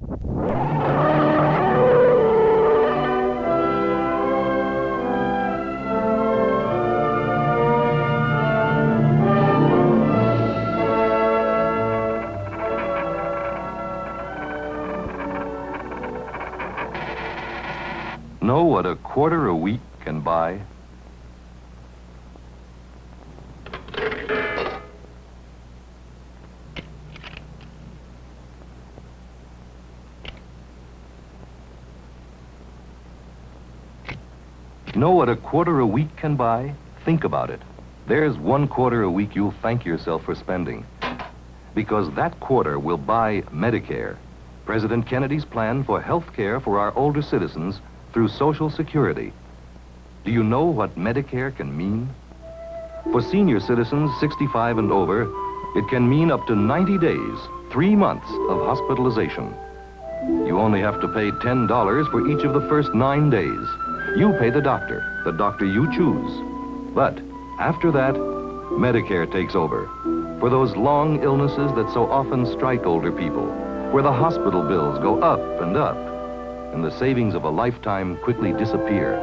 Know what a quarter a week can buy? Know what a quarter a week can buy? Think about it. There's 1 quarter a week you'll thank yourself for spending. Because that quarter will buy Medicare, President Kennedy's plan for health care for our older citizens through Social Security. Do you know what Medicare can mean? For senior citizens 65 and over, it can mean up to 90 days, 3 months of hospitalization. You only have to pay $10 for each of the first 9 days. You pay the doctor you choose. But after that, Medicare takes over for those long illnesses that so often strike older people, where the hospital bills go up, and the savings of a lifetime quickly disappear.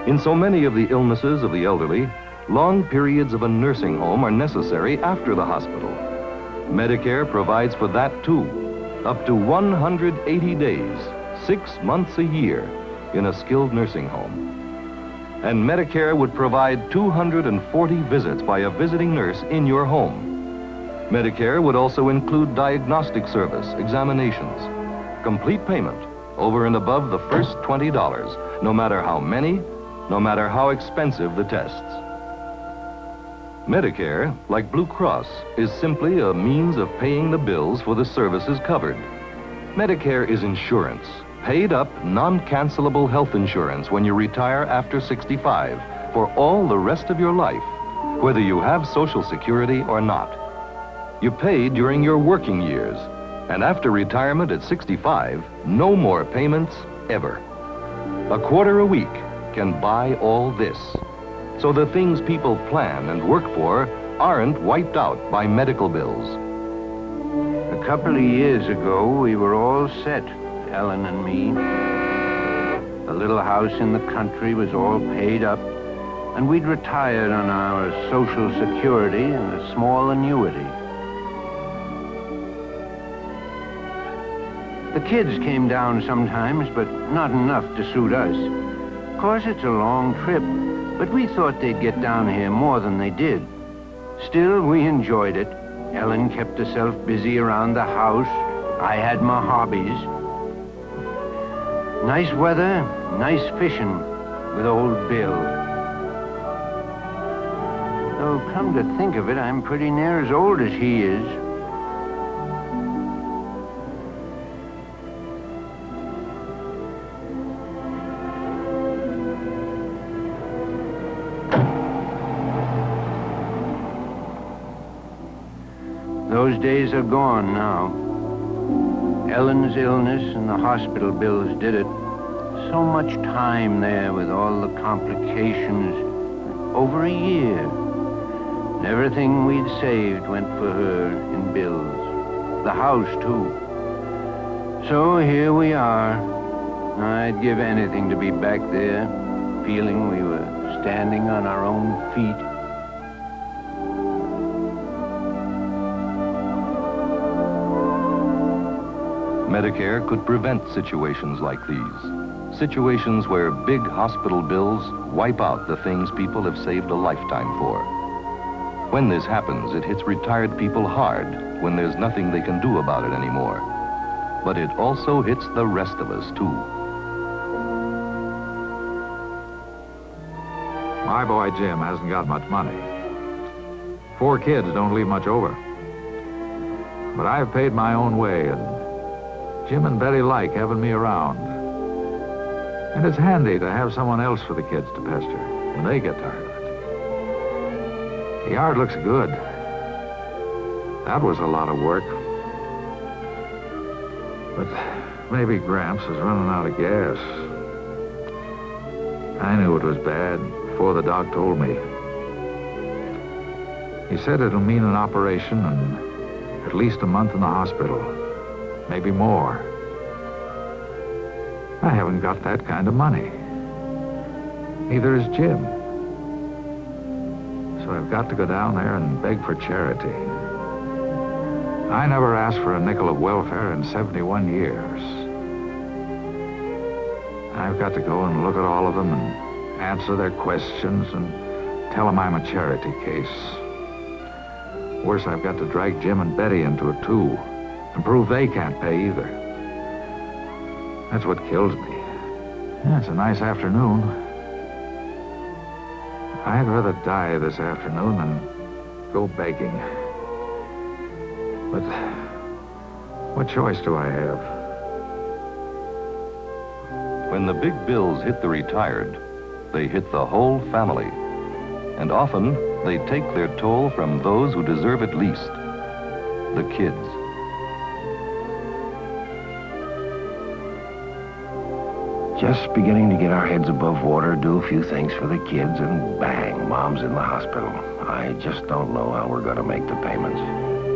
In so many of the illnesses of the elderly, long periods of a nursing home are necessary after the hospital. Medicare provides for that too, up to 180 days, 6 months a year, in a skilled nursing home. And Medicare would provide 240 visits by a visiting nurse in your home. Medicare would also include diagnostic service, examinations, complete payment over and above the first $20, no matter how many, no matter how expensive the tests. Medicare, like Blue Cross, is simply a means of paying the bills for the services covered. Medicare is insurance, paid up, non-cancelable health insurance when you retire after 65 for all the rest of your life, whether you have Social Security or not. You pay during your working years, and after retirement at 65, no more payments ever. A quarter a week can buy all this. So the things people plan and work for aren't wiped out by medical bills. A couple of years ago, we were all set, Ellen and me. The little house in the country was all paid up, and we'd retired on our Social Security and a small annuity. The kids came down sometimes, but not enough to suit us. Of course, it's a long trip, but we thought they'd get down here more than they did. Still, we enjoyed it. Ellen kept herself busy around the house. I had my hobbies. Nice weather, nice fishing with old Bill. Though, come to think of it, I'm pretty near as old as he is. Those days are gone now. Ellen's illness and the hospital bills did it. So much time there with all the complications. Over a year. And everything we'd saved went for her in bills. The house, too. So here we are. I'd give anything to be back there, feeling we were standing on our own feet. Medicare could prevent situations like these. Situations where big hospital bills wipe out the things people have saved a lifetime for. When this happens, it hits retired people hard when there's nothing they can do about it anymore. But it also hits the rest of us, too. My boy Jim hasn't got much money. 4 kids don't leave much over. But I've paid my own way, and Jim and Betty like having me around. And it's handy to have someone else for the kids to pester when they get tired of it. The yard looks good. That was a lot of work. But maybe Gramps is running out of gas. I knew it was bad before the doc told me. He said it'll mean an operation and at least a month in the hospital, maybe more. I haven't got that kind of money. Neither has Jim. So I've got to go down there and beg for charity. I never asked for a nickel of welfare in 71 years. I've got to go and look at all of them and answer their questions and tell them I'm a charity case. Worse, I've got to drag Jim and Betty into it, too, and prove they can't pay either. That's what kills me. Yeah, it's a nice afternoon. I'd rather die this afternoon than go begging. But what choice do I have? When the big bills hit the retired, they hit the whole family. And often, they take their toll from those who deserve it least, the kids. Just beginning to get our heads above water, do a few things for the kids, and bang, Mom's in the hospital. I just don't know how we're going to make the payments.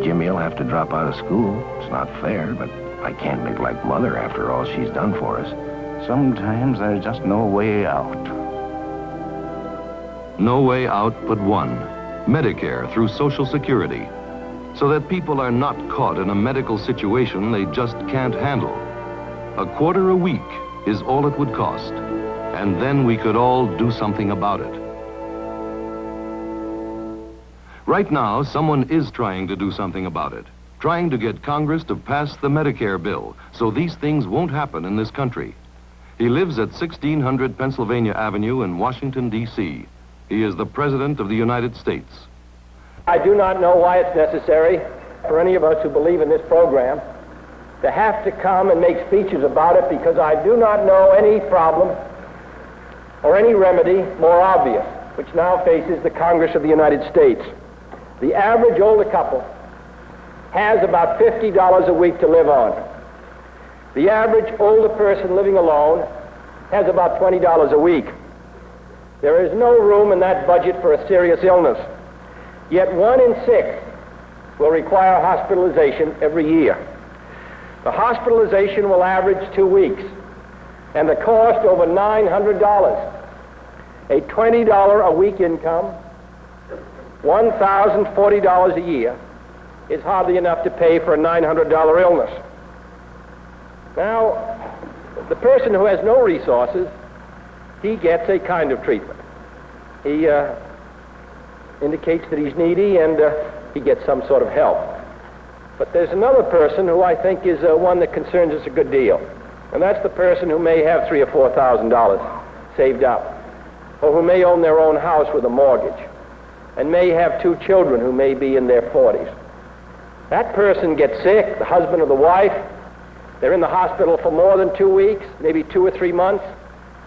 Jimmy'll have to drop out of school. It's not fair, but I can't neglect Mother after all she's done for us. Sometimes there's just no way out. No way out but one, Medicare through Social Security, so that people are not caught in a medical situation they just can't handle. A quarter a week is all it would cost, and then we could all do something about it. Right now, someone is trying to do something about it, trying to get Congress to pass the Medicare bill so these things won't happen in this country. He lives at 1600 Pennsylvania Avenue in Washington, D.C. He is the President of the United States. I do not know why it's necessary for any of us who believe in this program to have to come and make speeches about it, because I do not know any problem or any remedy more obvious which now faces the Congress of the United States. The average older couple has about $50 a week to live on. The average older person living alone has about $20 a week. There is no room in that budget for a serious illness. Yet 1 in 6 will require hospitalization every year. The hospitalization will average 2 weeks, and the cost over $900. A $20 a week income, $1,040 a year, is hardly enough to pay for a $900 illness. Now, the person who has no resources, he gets a kind of treatment. He indicates that he's needy, and he gets some sort of help. But there's another person who I think is one that concerns us a good deal, and that's the person who may have $3,000 or $4,000 saved up, or who may own their own house with a mortgage, and may have 2 children who may be in their 40s. That person gets sick, the husband or the wife. They're in the hospital for more than 2 weeks, maybe 2 or 3 months,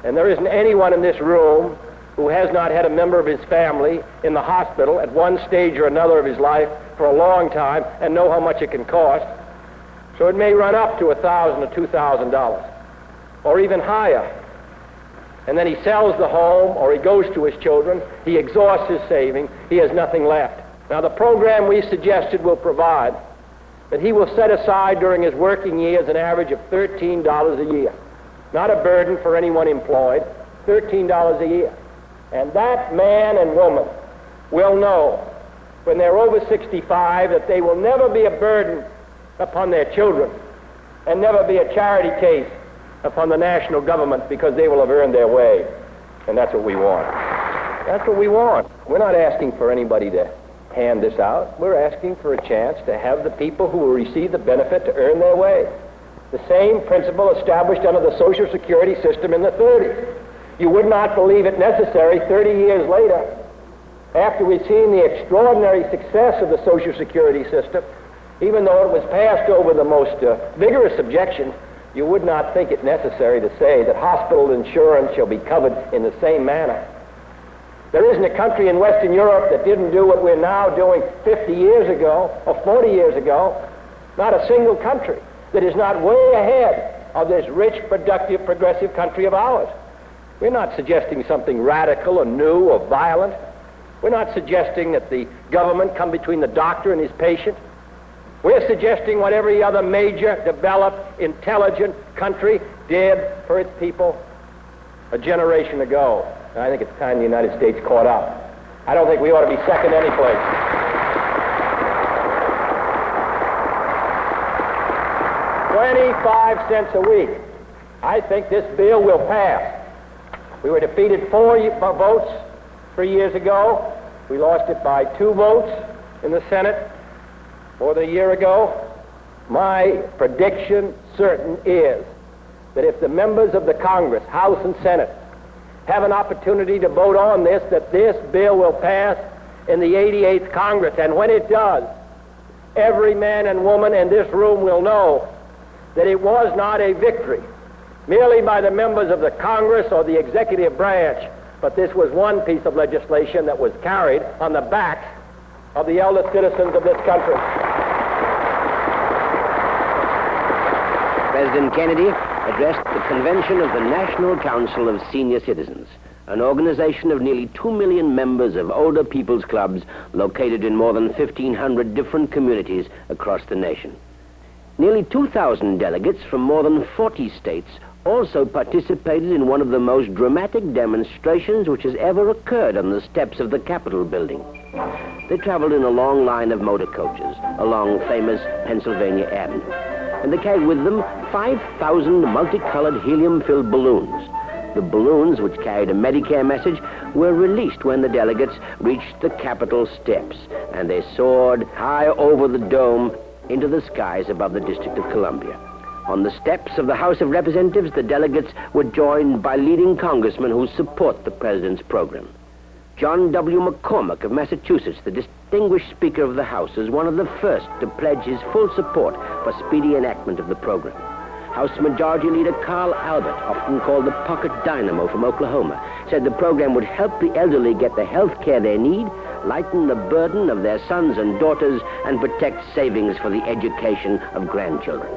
and there isn't anyone in this room who has not had a member of his family in the hospital at one stage or another of his life for a long time and know how much it can cost. So it may run up to $1,000 or $2,000, or even higher. And then he sells the home, or he goes to his children, he exhausts his savings, he has nothing left. Now, the program we suggested will provide that he will set aside during his working years an average of $13 a year. Not a burden for anyone employed, $13 a year. And that man and woman will know when they're over 65 that they will never be a burden upon their children and never be a charity case upon the national government, because they will have earned their way. And that's what we want. That's what we want. We're not asking for anybody to hand this out. We're asking for a chance to have the people who will receive the benefit to earn their way. The same principle established under the Social Security system in the 30s. You would not believe it necessary 30 years later, after we've seen the extraordinary success of the Social Security system, even though it was passed over the most vigorous objections, you would not think it necessary to say that hospital insurance shall be covered in the same manner. There isn't a country in Western Europe that didn't do what we're now doing 50 years ago or 40 years ago. Not a single country that is not way ahead of this rich, productive, progressive country of ours. We're not suggesting something radical or new or violent. We're not suggesting that the government come between the doctor and his patient. We're suggesting what every other major, developed, intelligent country did for its people a generation ago. And I think it's time the United States caught up. I don't think we ought to be second any place. $0.25 a week. I think this bill will pass. We were defeated 4 votes 3 years ago. We lost it by 2 votes in the Senate more than a year ago. My prediction certain is that if the members of the Congress, House and Senate, have an opportunity to vote on this, that this bill will pass in the 88th Congress. And when it does, every man and woman in this room will know that it was not a victory merely by the members of the Congress or the executive branch, but this was one piece of legislation that was carried on the backs of the elder citizens of this country. President Kennedy addressed the convention of the National Council of Senior Citizens, an organization of nearly 2 million members of older people's clubs located in more than 1,500 different communities across the nation. Nearly 2,000 delegates from more than 40 states also participated in one of the most dramatic demonstrations which has ever occurred on the steps of the Capitol building. They traveled in a long line of motor coaches along famous Pennsylvania Avenue, and they carried with them 5,000 multicolored helium-filled balloons. The balloons, which carried a Medicare message, were released when the delegates reached the Capitol steps, and they soared high over the dome into the skies above the District of Columbia. On the steps of the House of Representatives, the delegates were joined by leading congressmen who support the president's program. John W. McCormick of Massachusetts, the distinguished Speaker of the House, is one of the first to pledge his full support for speedy enactment of the program. House Majority Leader Carl Albert, often called the pocket dynamo from Oklahoma, said the program would help the elderly get the health care they need, lighten the burden of their sons and daughters, and protect savings for the education of grandchildren.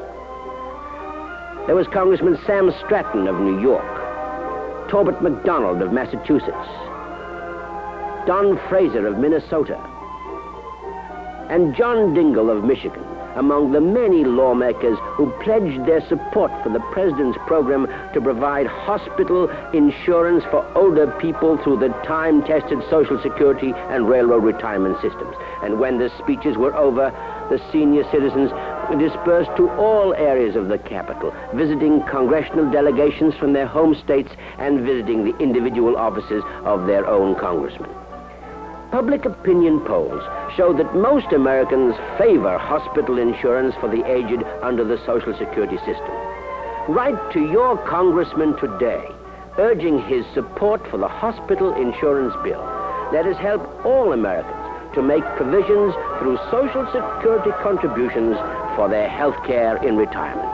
There was Congressman Sam Stratton of New York, Torbert McDonald of Massachusetts, Don Fraser of Minnesota, and John Dingell of Michigan, among the many lawmakers who pledged their support for the president's program to provide hospital insurance for older people through the time-tested Social Security and railroad retirement systems. And when the speeches were over, the senior citizens dispersed to all areas of the Capitol, visiting congressional delegations from their home states and visiting the individual offices of their own congressmen. Public opinion polls show that most Americans favor hospital insurance for the aged under the Social Security system. Write to your congressman today, urging his support for the hospital insurance bill. Let us help all Americans to make provisions through Social Security contributions for their health care in retirement.